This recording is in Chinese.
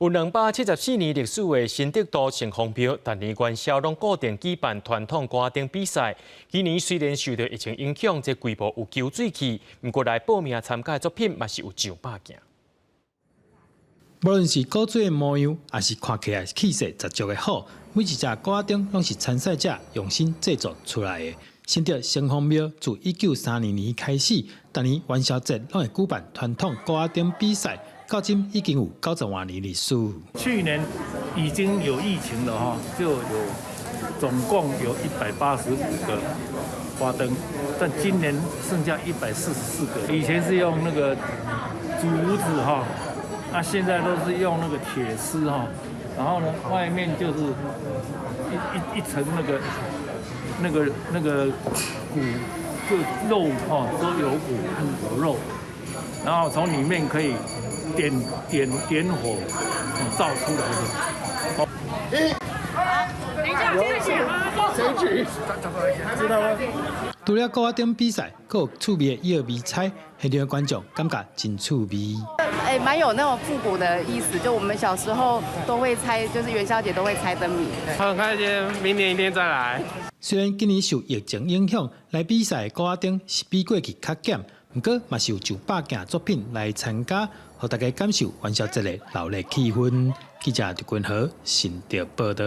有274年历史的新德都成风标，但年元宵拢固定举办传统歌灯比赛。今年虽然受到疫情影响，这规模有救水气，不过来报名参加的作品嘛是有上百件。无论是古锥的模样，还是看起来气势十足的好，每一只歌灯拢是参赛者用心制作出来的。新德成风标自1932年开始，逐年元宵节拢会举办传统歌灯比赛。 到今已经有90多年历史。去年已经有疫情了哈，就有总共有185个花灯，但今年剩下144个。以前是用那个竹子哈，那现在都是用那个铁丝哈，然后呢，外面就是一层那个骨，就肉哈，都有骨有肉，然后从里面可以。 点火照出来的。等一下，谁举？知道吗？除了歌灯比赛，还有趣味的叶味菜，现场的观众感觉真趣味。蛮有那种复古的意思，就我们小时候都会猜，就是元宵节都会猜灯谜。很开心，明年一定再来。虽然今年受疫情影响，来比赛的歌灯是比过去较减。 不过，嘛是有上百件作品来参加，让大家感受元宵节的热闹气氛。记者刘君豪，新德报道。